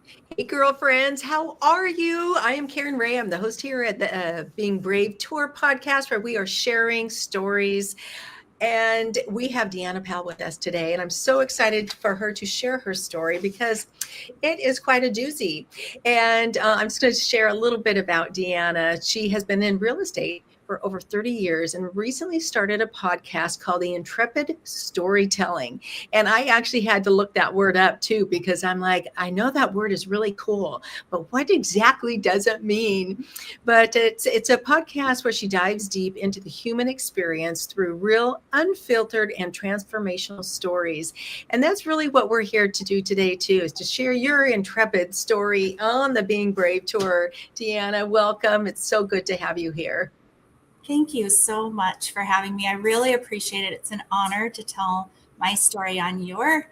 Hey, girlfriends, how are you? I am Karen Ray. I'm the host here at the Being Brave Tour podcast, where we are sharing stories. And we have Deanna Powell with us today. And I'm so excited for her to share her story because it is quite a doozy. And I'm just going to share a little bit about Deanna. She has been in real estate for over 30 years and recently started a podcast called The Intrepid Storytelling. And I actually had to look that word up too, because I'm like, I know that word is really cool, but what exactly does it mean? But it's a podcast where she dives deep into the human experience through real, unfiltered, and transformational stories. And that's really what we're here to do today too, is to share your intrepid story on the Being Brave Tour. Deanna, welcome. It's so good to have you here. Thank you so much for having me. I really appreciate it. It's an honor to tell my story on your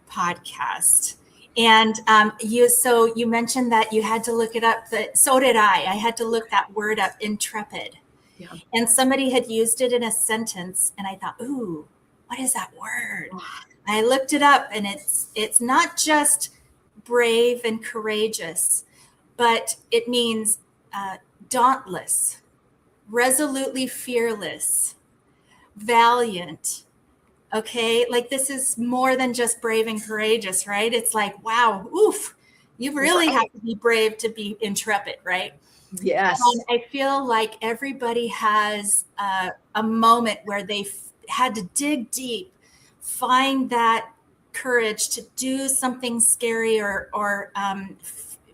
podcast. And you mentioned that you had to look it up. So did I. I had to look that word up, intrepid. Yeah. And somebody had used it in a sentence, and I thought, ooh, what is that word? I looked it up, and it's not just brave and courageous, but it means dauntless, resolutely fearless, valiant. Okay, like this is more than just brave and courageous, right? It's like, wow, oof, you really have to be brave to be intrepid, right? Yes. And I feel like everybody has a moment where they had to dig deep, find that courage to do something scary or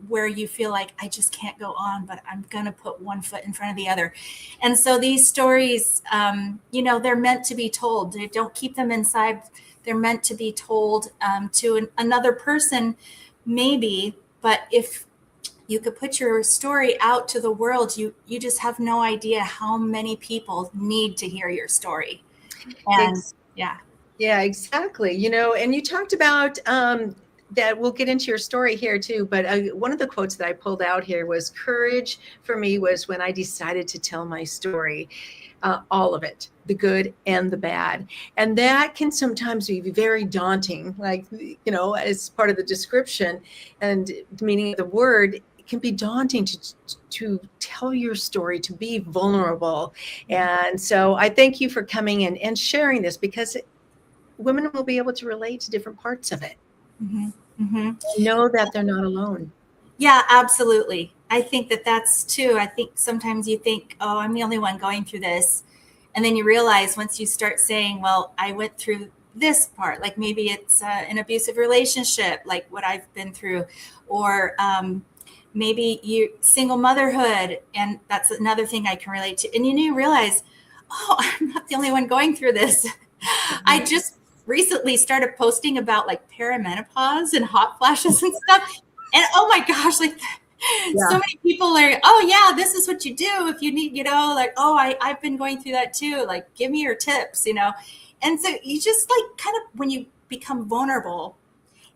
where you feel like I just can't go on, but I'm going to put one foot in front of the other. And so these stories, they're meant to be told. They don't keep them inside. They're meant to be told to another person, maybe. But if you could put your story out to the world, you just have no idea how many people need to hear your story. And yeah, exactly. And you talked about that. We'll get into your story here too. But one of the quotes that I pulled out here was, courage for me was when I decided to tell my story, all of it, the good and the bad. And that can sometimes be very daunting, like, as part of the description and the meaning of the word, it can be daunting to tell your story, to be vulnerable. And so I thank you for coming in and sharing this, because women will be able to relate to different parts of it. Mm-hmm. Mm-hmm. Know that they're not alone. Yeah, absolutely. I think that's too. I think sometimes you think, oh, I'm the only one going through this. And then you realize once you start saying, well, I went through this part, like maybe it's an abusive relationship, like what I've been through, or maybe you single motherhood. And that's another thing I can relate to. And you realize, oh, I'm not the only one going through this. Mm-hmm. I just recently started posting about like perimenopause and hot flashes and stuff. And oh my gosh, like so many people are, oh yeah, this is what you do if you need, like, oh, I've been going through that too. Like, give me your tips, And so you just like kind of, when you become vulnerable,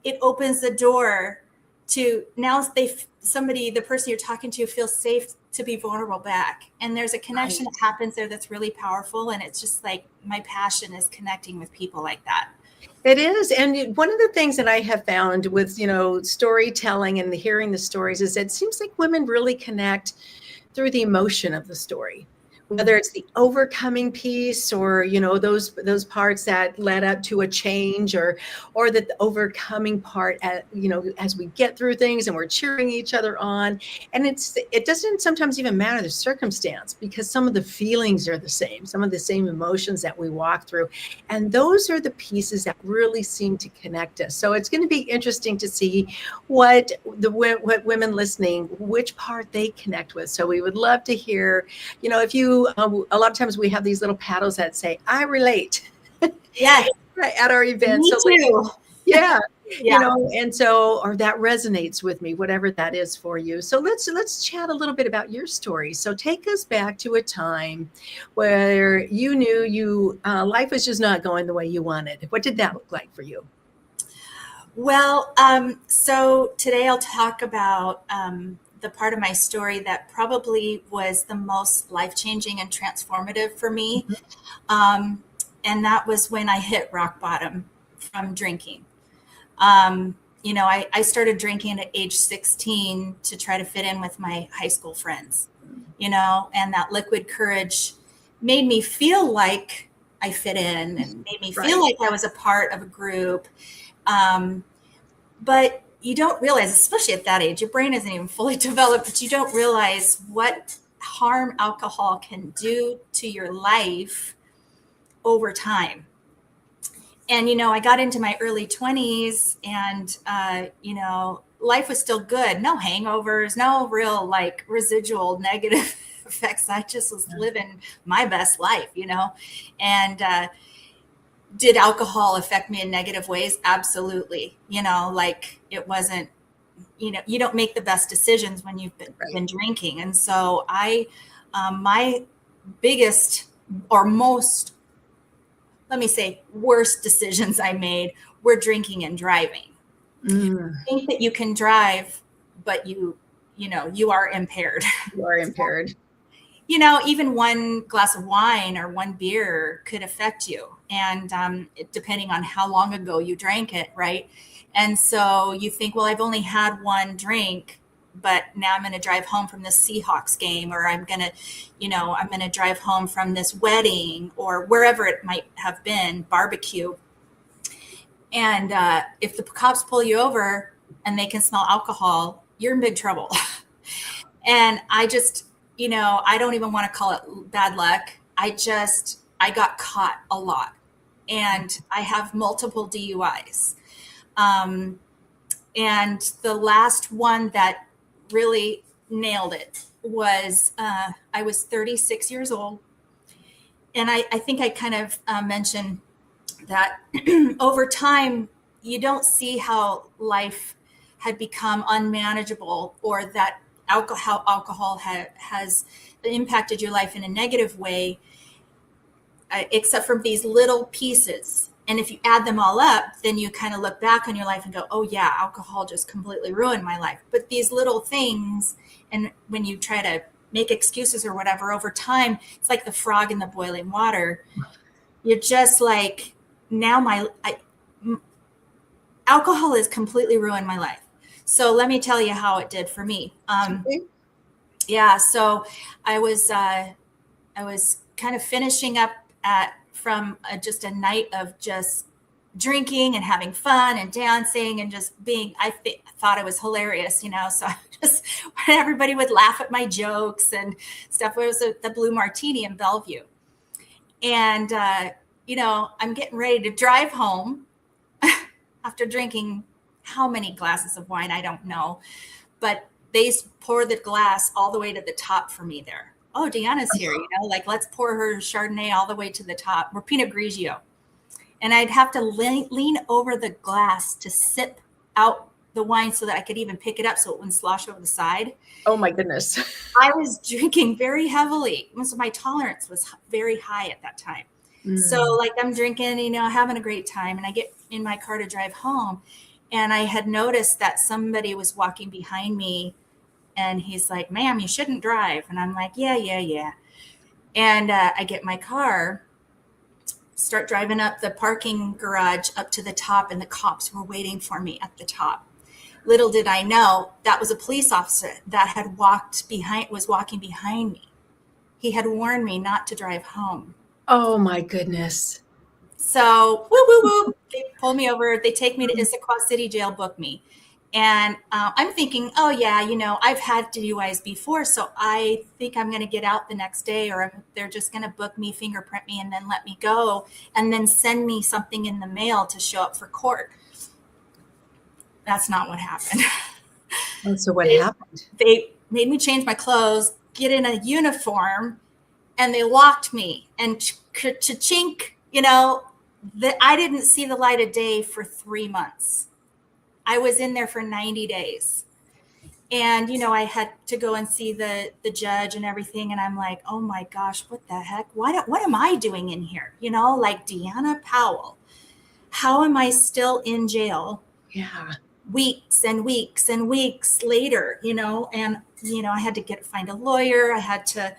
it opens the door to now the person you're talking to feels safe to be vulnerable back. And there's a connection that happens there that's really powerful. And it's just like, my passion is connecting with people like that. It is. And one of the things that I have found with, storytelling and hearing the stories is it seems like women really connect through the emotion of the story, whether it's the overcoming piece or, those parts that led up to a change, or the overcoming part, as we get through things and we're cheering each other on. And it doesn't sometimes even matter the circumstance, because some of the feelings are the same, some of the same emotions that we walk through. And those are the pieces that really seem to connect us. So it's going to be interesting to see what women listening, which part they connect with. So we would love to hear, if you, a lot of times we have these little paddles that say, I relate. Yes. At our events. Me too. Yeah. And so, or that resonates with me, whatever that is for you. So let's chat a little bit about your story. So take us back to a time where you knew life was just not going the way you wanted. What did that look like for you? Well, so today I'll talk about the part of my story that probably was the most life-changing and transformative for me. And that was when I hit rock bottom from drinking. I started drinking at age 16 to try to fit in with my high school friends, and that liquid courage made me feel like I fit in and made me feel like I was a part of a group. But you don't realize, especially at that age, your brain isn't even fully developed, but you don't realize what harm alcohol can do to your life over time. And, I got into my early 20s and, life was still good. No hangovers, no real like residual negative effects. I just was living my best life, and, did alcohol affect me in negative ways? Absolutely. Like it wasn't, you don't make the best decisions when you've been drinking. And so my biggest or most, let me say, worst decisions I made were drinking and driving. I think that you can drive, but you are impaired. You are impaired. Even one glass of wine or one beer could affect you. And depending on how long ago you drank it, right? And so you think, well, I've only had one drink, but now I'm going to drive home from this Seahawks game, or I'm going to drive home from this wedding or wherever it might have been, barbecue. And if the cops pull you over and they can smell alcohol, you're in big trouble. And I just, I don't even want to call it bad luck. I got caught a lot, and I have multiple DUIs. And the last one that really nailed it was, I was 36 years old. And I think I kind of mentioned that over time, you don't see how life had become unmanageable, or that alcohol has impacted your life in a negative way, except for these little pieces. And if you add them all up, then you kind of look back on your life and go, oh yeah, alcohol just completely ruined my life. But these little things, and when you try to make excuses or whatever, over time, it's like the frog in the boiling water. You're just like, now alcohol has completely ruined my life. So let me tell you how it did for me. Yeah, so I was kind of finishing up from just a night of just drinking and having fun and dancing and just being, I thought it was hilarious, so I just, everybody would laugh at my jokes and stuff. It was the Blue Martini in Bellevue. And, I'm getting ready to drive home after drinking how many glasses of wine, I don't know, but they pour the glass all the way to the top for me there. Oh, Deanna's here, like let's pour her Chardonnay all the way to the top. We're Pinot Grigio. And I'd have to lean over the glass to sip out the wine so that I could even pick it up so it wouldn't slosh over the side. Oh my goodness. I was drinking very heavily. So my tolerance was very high at that time. So like I'm drinking, having a great time, and I get in my car to drive home, and I had noticed that somebody was walking behind me, and he's like, ma'am, you shouldn't drive. And I'm like, yeah. And I get my car, start driving up the parking garage up to the top, and the cops were waiting for me at the top. Little did I know that was a police officer that had was walking behind me. He had warned me not to drive home. Oh my goodness. So woo, they pull me over. They take me to Issaquah City Jail, book me. And I'm thinking, oh yeah, I've had DUIs before, so I think I'm going to get out the next day, or they're just going to book me, fingerprint me, and then let me go, and then send me something in the mail to show up for court. That's not what happened. And so what happened? They made me change my clothes, get in a uniform, and they locked me. And cha-chink, I didn't see the light of day for 3 months. I was in there for 90 days. And, I had to go and see the judge and everything. And I'm like, oh my gosh, what the heck? What am I doing in here? Like Deanna Powell. How am I still in jail? Yeah. Weeks and weeks and weeks later, and, I had to find a lawyer. I had to,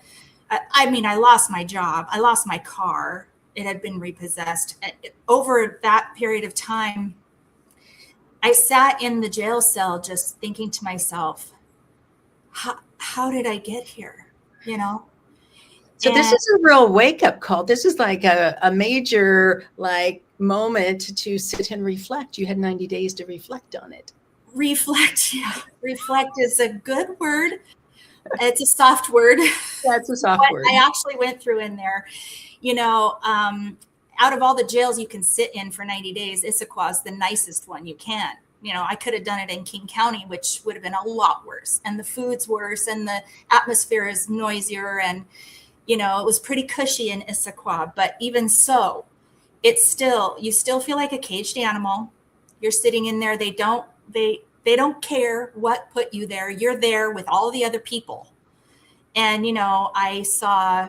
I lost my job. I lost my car. It had been repossessed. Over that period of time, I sat in the jail cell just thinking to myself, how did I get here? You know? So this And is a real wake-up call. This is like a major like moment to sit and reflect. You had 90 days to reflect on it. reflect. Yeah. Reflect is a good word. It's a soft word. That's a soft What word. I actually went through in there, you know, out of all the jails you can sit in for 90 days, Issaquah is the nicest one you can. You know, I could have done it in King County, which would have been a lot worse. And the food's worse and the atmosphere is noisier. And, you know, it was pretty cushy in Issaquah. But even so, it's still, you still feel like a caged animal. You're sitting in there. They don't care what put you there. You're there with all the other people. And, you know, I saw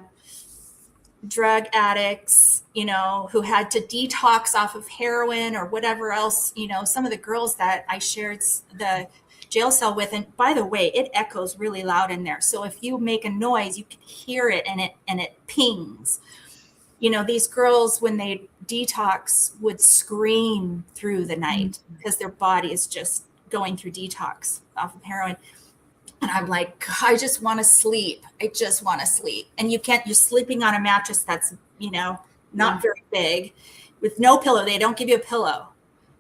drug addicts, you know, who had to detox off of heroin or whatever else, you know, some of the girls that I shared the jail cell with. And by the way, it echoes really loud in there. So if you make a noise, you can hear it and it pings. You know, these girls, when they detox, would scream through the night because their body is just going through detox off of heroin. And I'm like, I just want to sleep. I just want to sleep. And you can't, you're sleeping on a mattress that's, you know, not very big with no pillow. They don't give you a pillow.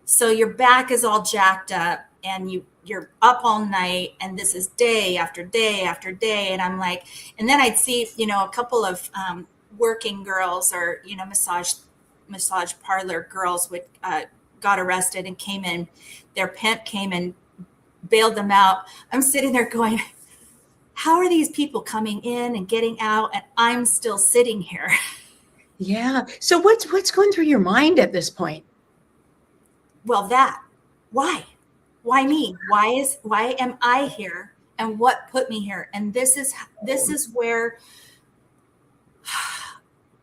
So your back is all jacked up and you're up all night. And this is day after day after day. And I'm like, and then I'd see, you know, a couple of working girls or, you know, massage parlor girls would got arrested and came in. Their pimp came and bailed them out. I'm sitting there going, how are these people coming in and getting out and I'm still sitting here? Yeah. So what's going through your mind at this point? Well, why me? Why am I here? And what put me here? And this is where,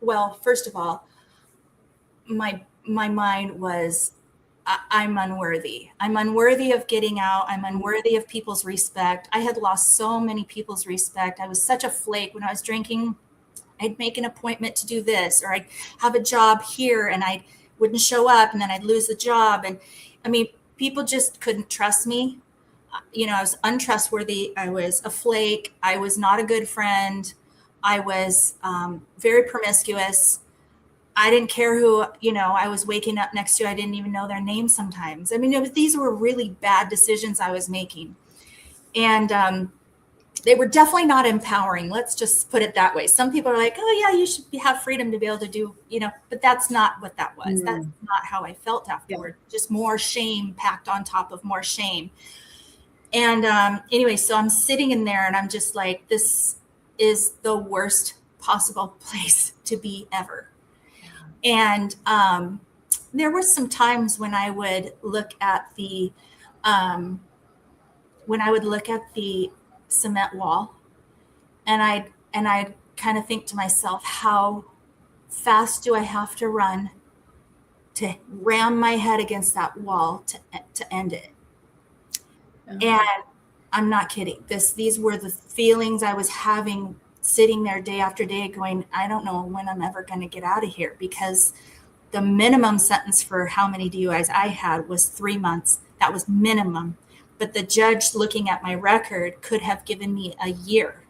well, first of all, my mind was, I'm unworthy. I'm unworthy of getting out. I'm unworthy of people's respect. I had lost so many people's respect. I was such a flake when I was drinking. I'd make an appointment to do this, or I'd have a job here and I wouldn't show up and then I'd lose the job. And I mean, people just couldn't trust me. You know, I was untrustworthy. I was a flake. I was not a good friend. I was very promiscuous. I didn't care who, you know, I was waking up next to. I didn't even know their name sometimes. I mean, these were really bad decisions I was making. And they were definitely not empowering. Let's just put it that way. Some people are like, oh, yeah, you should have freedom to be able to do, you know, but that's not what that was. That's not how I felt afterward. Yeah. Just more shame packed on top of more shame. And anyway, so I'm sitting in there and I'm just like, this is the worst possible place to be ever. And there were some times when I would look at the cement wall, and I'd kind of think to myself, how fast do I have to run to ram my head against that wall to end it? And I'm not kidding. These were the feelings I was having, sitting there day after day going, I don't know when I'm ever going to get out of here, because the minimum sentence for how many DUIs I had was 3 months. That was minimum. But the judge, looking at my record, could have given me a year.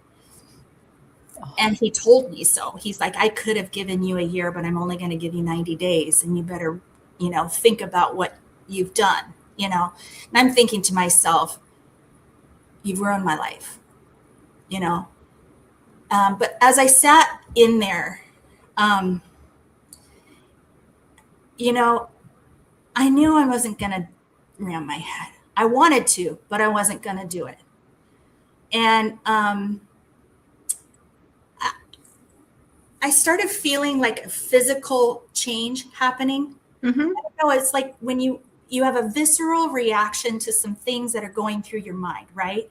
And he told me so. He's like, I could have given you a year, but I'm only going to give you 90 days. And you better, you know, think about what you've done, you know. And I'm thinking to myself, you've ruined my life, you know. But as I sat in there, you know, I knew I wasn't going to ram my head. I wanted to, but I wasn't going to do it. And I started feeling like a physical change happening. Mm-hmm. I don't know, it's like when you have a visceral reaction to some things that are going through your mind, right?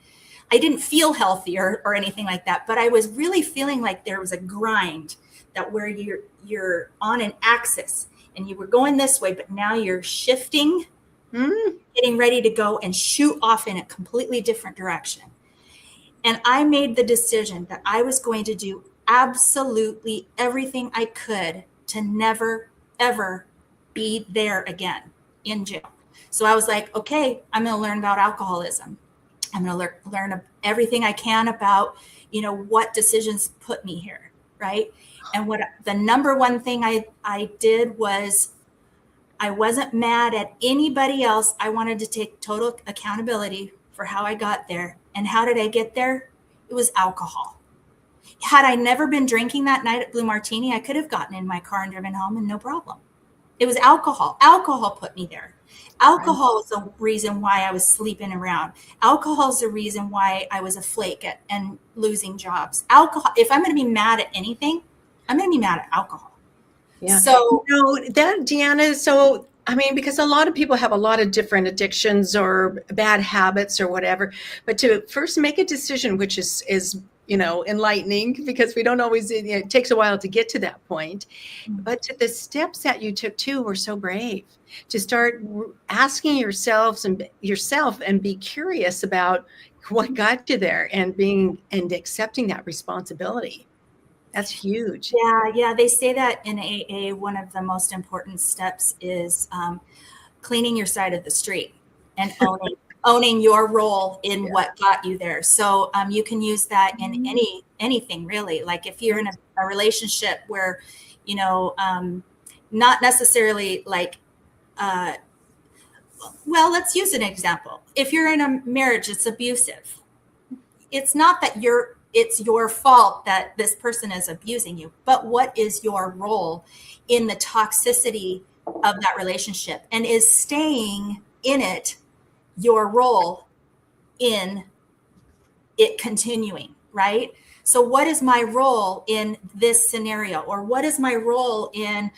I didn't feel healthy or anything like that, but I was really feeling like there was a grind, that where you're on an axis and you were going this way, but now you're shifting, getting ready to go and shoot off in a completely different direction. And I made the decision that I was going to do absolutely everything I could to never, ever be there again in jail. So I was like, okay, I'm going to learn about alcoholism. I'm going to learn everything I can about, what decisions put me here. Right. And what the number one thing I did was I wasn't mad at anybody else. I wanted to take total accountability for how I got there. And how did I get there? It was alcohol. Had I never been drinking that night at Blue Martini, I could have gotten in my car and driven home and no problem. It was alcohol. Alcohol put me there. Alcohol is the reason why I was sleeping around. Alcohol is the reason why I was a flake and losing jobs. Alcohol. If I'm going to be mad at anything, I'm going to be mad at alcohol. Yeah. So that, Deanna, so I mean, because a lot of people have a lot of different addictions or bad habits or whatever, but to first make a decision, which is enlightening, because we don't always, it takes a while to get to that point. But the steps that you took too were so brave, to start asking yourself and be curious about what got you there, and accepting that responsibility. That's huge. yeah, they say that in AA, one of the most important steps is cleaning your side of the street and owning your role in what got you there. So you can use that in anything really. Like if you're in a relationship where, not necessarily like, well, let's use an example. If you're in a marriage that's abusive, it's not that it's your fault that this person is abusing you, but what is your role in the toxicity of that relationship? And is staying in it your role in it continuing, right? So what is my role in this scenario? Or what is my role in,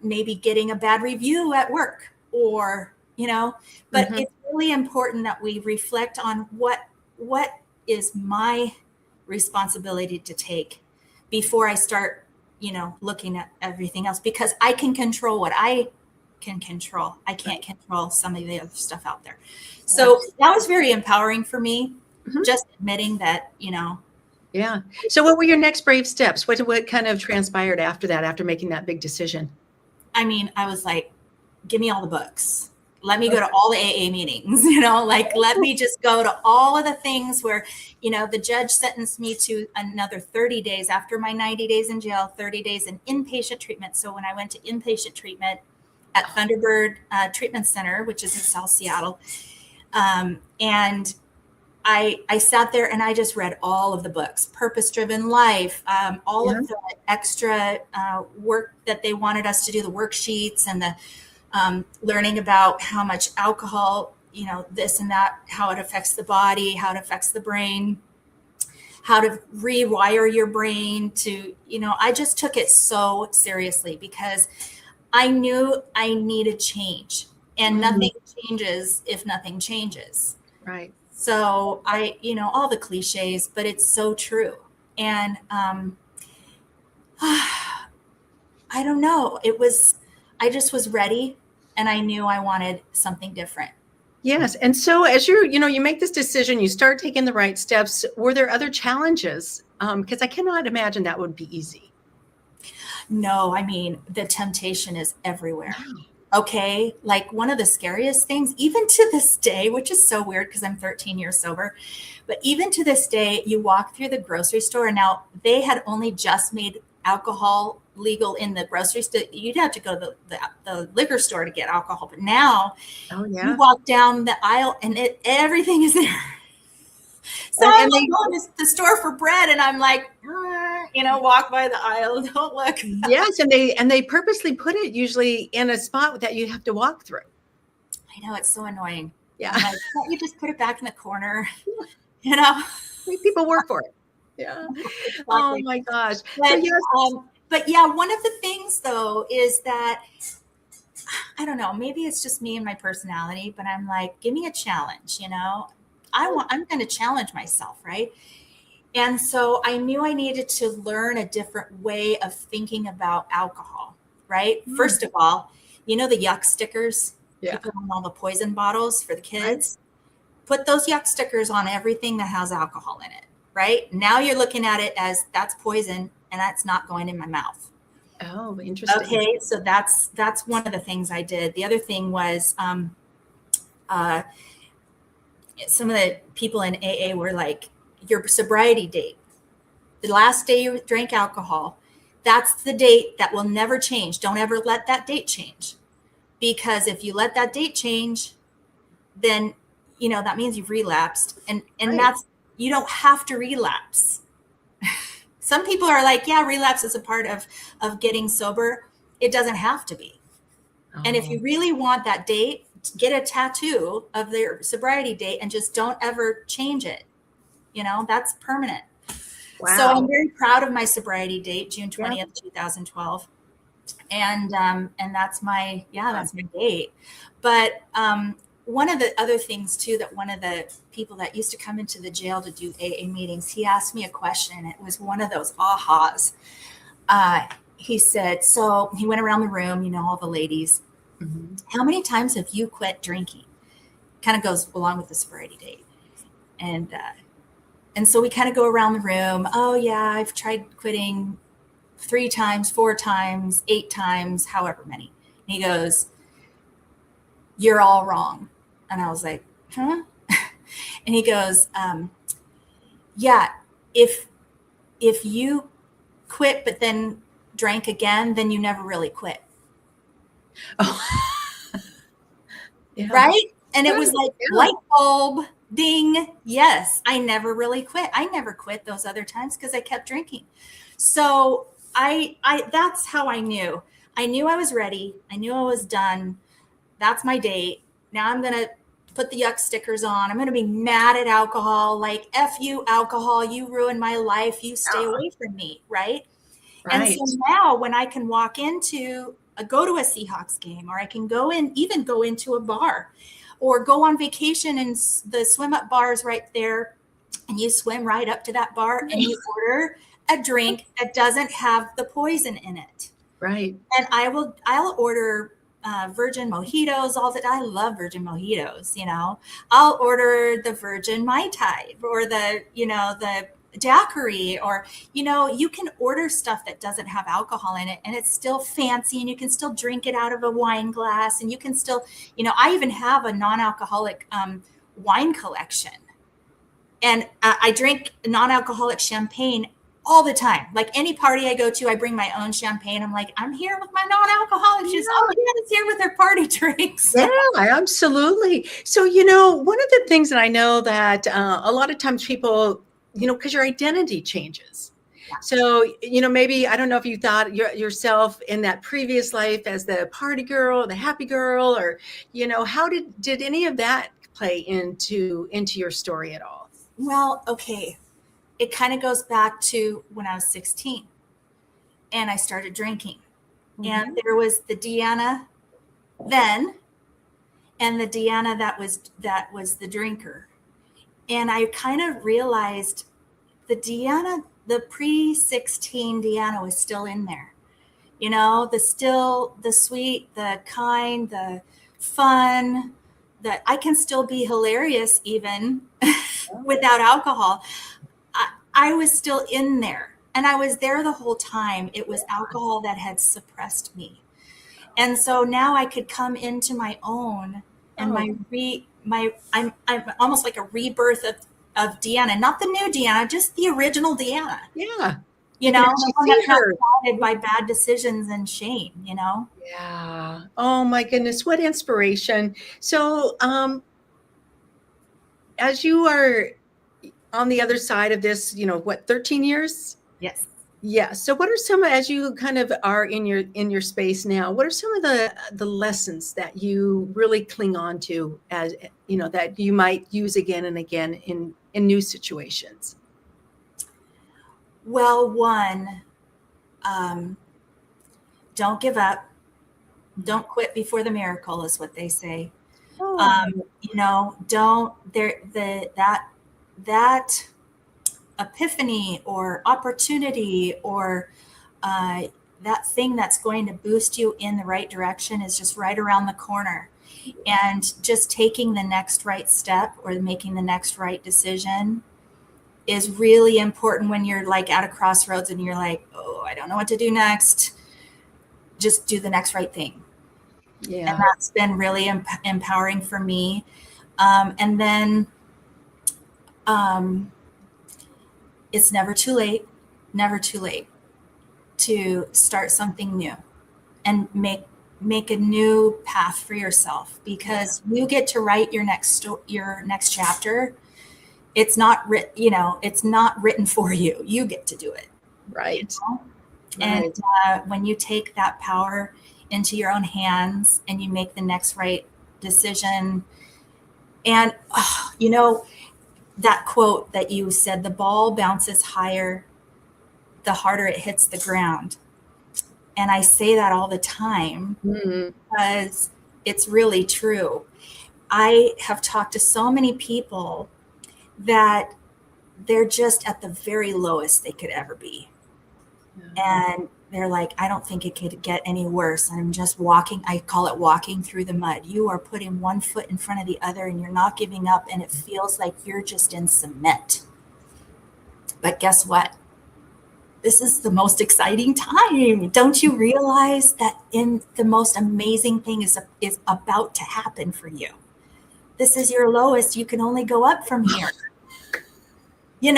maybe getting a bad review at work, or, but it's really important that we reflect on what is my responsibility to take before I start, looking at everything else, because I can control what I can control. I can't control some of the other stuff out there. So that was very empowering for me, just admitting that, Yeah. So what were your next brave steps? What kind of transpired after that, after making that big decision? I mean, I was like, give me all the books. Let me go to all the AA meetings, let me just go to all of the things where, the judge sentenced me to another 30 days after my 90 days in jail, 30 days in inpatient treatment. So when I went to inpatient treatment at Thunderbird Treatment Center, which is in South Seattle, and I sat there and I just read all of the books, Purpose Driven Life, all of the extra work that they wanted us to do, the worksheets and the learning about how much alcohol, this and that, how it affects the body, how it affects the brain, how to rewire your brain to, I just took it so seriously because I knew I needed change, and nothing changes if nothing changes. Right. So all the cliches, but it's so true. And I don't know, I just was ready, and I knew I wanted something different. Yes. And so as you make this decision, you start taking the right steps. Were there other challenges? Because I cannot imagine that would be easy. No, I mean, the temptation is everywhere. Okay. Like one of the scariest things, even to this day, which is so weird because I'm 13 years sober, but even to this day, you walk through the grocery store, and now they had only just made alcohol legal in the grocery store. You'd have to go to the liquor store to get alcohol, but now you walk down the aisle and everything is there. So I'm going to the store for bread, and I'm like, walk by the aisle, don't look. Yes, and they purposely put it usually in a spot that you have to walk through. I know, it's so annoying. Yeah, like, can't you just put it back in the corner? Make people work for it. Yeah. Exactly. Oh my gosh. But, so yes. But yeah, one of the things though is that, I don't know, maybe it's just me and my personality, but I'm like, give me a challenge, I'm going to challenge myself, right? And so I knew I needed to learn a different way of thinking about alcohol, right? First of all, the yuck stickers you put on all the poison bottles for the kids. Right. Put those yuck stickers on everything that has alcohol in it, right? Now you're looking at it as that's poison and that's not going in my mouth. Oh, interesting. Okay, so that's one of the things I did. The other thing was uh, some of the people in AA were like, your sobriety date, the last day you drank alcohol, that's the date that will never change. Don't ever let that date change, because if you let that date change, then that means you've relapsed, and Right. that's, you don't have to relapse. Some people are like, yeah, relapse is a part of getting sober. It doesn't have to be. And if Oh, you really want that date, get a tattoo of their sobriety date and just don't ever change it. That's permanent. So I'm wow. very proud of my sobriety date, June Yeah. 20th, 2012. And that's my date. But one of the other things too, that one of the people that used to come into the jail to do AA meetings, he asked me a question. It was one of those ahas. He said, so he went around the room, all the ladies, Hmm. how many times have you quit drinking? Kind of goes along with the sobriety date. And so we kind of go around the room. Oh yeah, I've tried quitting 3 times, 4 times, 8 times, however many. And he goes, you're all wrong. And I was like, huh? And he goes, yeah, if you quit but then drank again, then you never really quit. Oh, yeah. Right? And it Right. was like Yeah. light bulb, ding. Yes, I never really quit. I never quit those other times because I kept drinking. So I that's how I knew. I knew I was ready. I knew I was done. That's my date. Now I'm gonna put the yuck stickers on. I'm gonna be mad at alcohol, like F you, alcohol, you ruined my life. You stay Yeah. away from me, right? And so Right. now when I can walk into go to a Seahawks game, or I can even go into a bar, or go on vacation and the swim up bar is right there, and you swim right up to that bar and you order a drink that doesn't have the poison in it. Right. And I'll order virgin mojitos. All that, I love virgin mojitos. I'll order the virgin mai tai, or the daiquiri, or you can order stuff that doesn't have alcohol in it, and it's still fancy, and you can still drink it out of a wine glass, and you can still, I even have a non-alcoholic wine collection, and I drink non-alcoholic champagne all the time. Like any party I go to, I bring my own champagne. I'm like, I'm here with my non-alcoholic. She's all Yeah. is here with her party drinks. Yeah, absolutely. So, one of the things that I know that a lot of times people, because your identity changes. Yeah. So, maybe I don't know if you thought yourself in that previous life as the party girl, the happy girl, or, how did any of that play into your story at all? Well, okay. It kind of goes back to when I was 16 and I started drinking. And Mhm. there was the Deanna then, and the Deanna that was the drinker. And I kind of realized the pre-16 Deanna was still in there. The sweet, the kind, the fun, that I can still be hilarious even without alcohol. I was still in there, and I was there the whole time. It was alcohol that had suppressed me. And so now I could come into my own, and Oh, I'm almost like a rebirth of Deanna, not the new Deanna, just the original Deanna. yeah. You You can know, the actually one see that's not her. clouded by bad decisions and shame. Yeah. Oh my goodness, what inspiration. So, as you are on the other side of this, 13 years? Yes. Yeah. So what are some, as you kind of are in your space now, what are some of the lessons that you really cling on to, as that you might use again and again in new situations? Well, one, um, don't give up. Don't quit before the miracle is what they say. Oh, Don't there the that epiphany or opportunity, or uh, that thing that's going to boost you in the right direction is just right around the corner. And just taking the next right step or making the next right decision is really important when you're like at a crossroads and you're like, oh, I don't know what to do next. just do the next right thing. Yeah. And that's been really empowering for me. And then it's never too late to start something new and make a new path for yourself, because you get to write your next chapter. It's not it's not written for you. You get to do it. Right. And when you take that power into your own hands and you make the next right decision, and that quote that you said, the ball bounces higher the harder it hits the ground. And I say that all the time because it's really true. I have talked to so many people that they're just at the very lowest they could ever be. And they're like, I don't think it could get any worse. I'm just walking. I call it walking through the mud. You are putting one foot in front of the other and you're not giving up. And it feels like you're just in cement. But guess what? This is the most exciting time. Don't you realize that the most amazing thing is about to happen for you? This is your lowest. You can only go up from here. And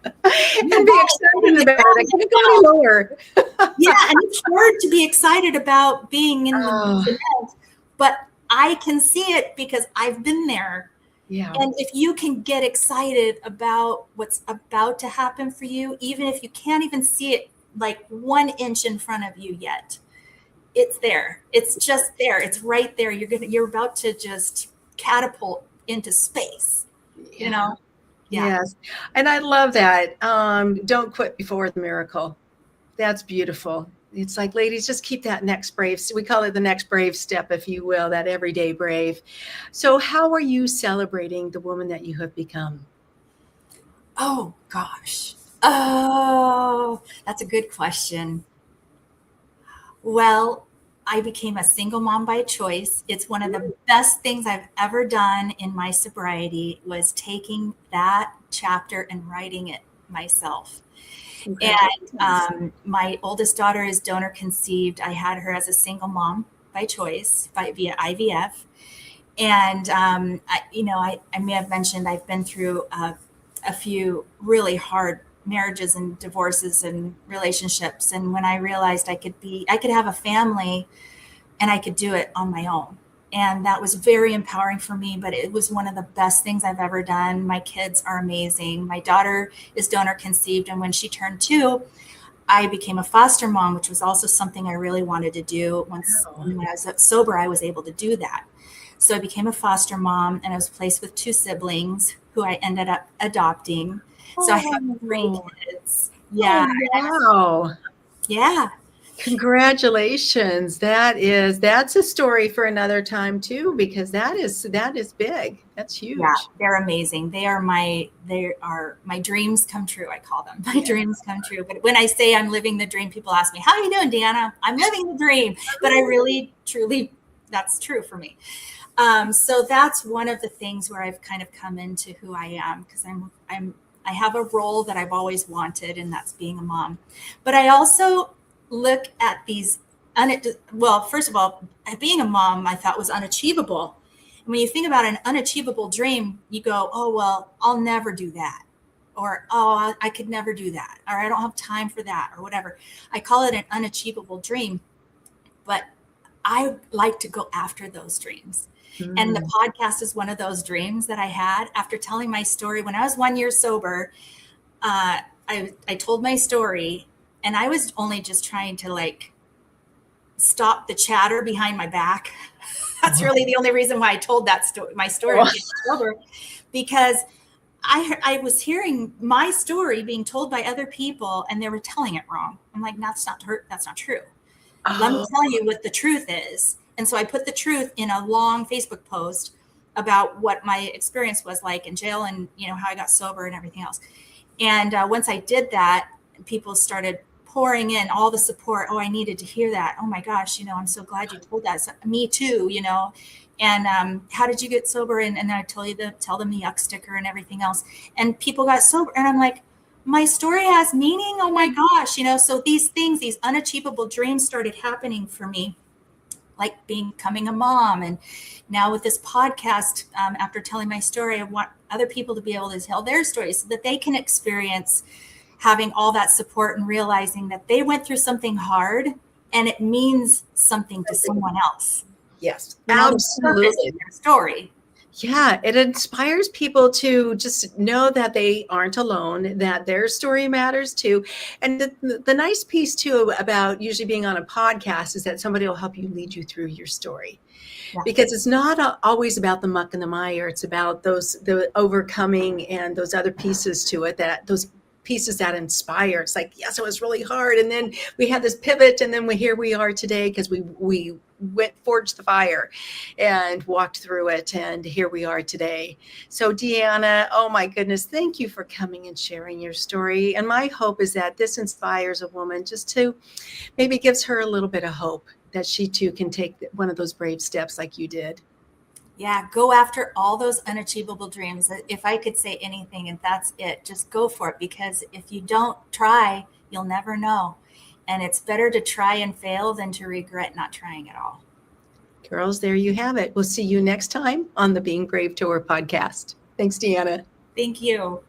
be excited about it. I can't go any lower. Yeah, and it's hard to be excited about being in the cement, but I can see it because I've been there. Yeah. And if you can get excited about what's about to happen for you, even if you can't even see it like 1 inch in front of you yet, it's there. It's just there. It's right there. You're about to just catapult into space, Yeah. Yes. And I love that. Don't quit before the miracle. That's beautiful. It's like, ladies, just keep that next brave. We call it the next brave step, if you will, that everyday brave. So how are you celebrating the woman that you have become? Oh, gosh. Oh, that's a good question. Well, I became a single mom by choice. It's one of the best things I've ever done in my sobriety, was taking that chapter and writing it myself. And my oldest daughter is donor conceived. I had her as a single mom by choice via IVF. And, I may have mentioned I've been through a few really hard marriages and divorces and relationships. And when I realized I could have a family and I could do it on my own. And that was very empowering for me, but it was one of the best things I've ever done. My kids are amazing. My daughter is donor conceived. And when she turned 2, I became a foster mom, which was also something I really wanted to do. When I was sober, I was able to do that. So I became a foster mom, and I was placed with 2 siblings who I ended up adopting. So I have 3 kids. Yeah. Oh, wow. Yeah. Congratulations. That's a story for another time too, because that is big. That's huge. Yeah, they're amazing. They are my dreams come true. I call them my dreams come true. But when I say I'm living the dream, people ask me, "How are you doing, Deanna?" I'm living the dream. But I really, truly, that's true for me. So that's one of the things where I've kind of come into who I am, because I have a role that I've always wanted, and that's being a mom. But I also look at these, first of all, being a mom I thought was unachievable. And when you think about an unachievable dream, you go, oh, well, I'll never do that. Or, oh, I could never do that. Or I don't have time for that, or whatever. I call it an unachievable dream. But I like to go after those dreams. And the podcast is one of those dreams that I had. After telling my story, when I was 1 year sober, I told my story, and I was only just trying to stop the chatter behind my back. That's really the only reason why I told my story sober, because I was hearing my story being told by other people, and they were telling it wrong. I'm like, that's not true. Let me tell you what the truth is. And so I put the truth in a long Facebook post about what my experience was like in jail, and how I got sober and everything else. And once I did that, people started pouring in all the support. Oh, I needed to hear that. Oh my gosh, I'm so glad you told that. So, me too, And how did you get sober? And then I tell them the yuck sticker and everything else. And people got sober, and I'm like, my story has meaning. Oh my gosh. So these things, these unachievable dreams started happening for me, like becoming a mom. And now with this podcast, after telling my story, I want other people to be able to tell their stories so that they can experience having all that support and realizing that they went through something hard and it means something to someone else. Yes, There's purpose absolutely. in their story. Yeah, it inspires people to just know that they aren't alone, that their story matters too. And the nice piece too about usually being on a podcast is that somebody will help you lead you through your story. Yeah. Because it's not always about the muck and the mire. It's about the overcoming and those other pieces to it, that those pieces that inspire. It's like, yes, it was really hard. And then we had this pivot, and then here we are today because we forged the fire and walked through it. And here we are today. So Deanna, oh my goodness, thank you for coming and sharing your story. And my hope is that this inspires a woman just to maybe gives her a little bit of hope that she too can take one of those brave steps like you did. Yeah, go after all those unachievable dreams. If I could say anything, and that's it, just go for it, because if you don't try, you'll never know. And it's better to try and fail than to regret not trying at all. Girls, there you have it. We'll see you next time on the Being Brave Tour podcast. Thanks, Deanna. Thank you.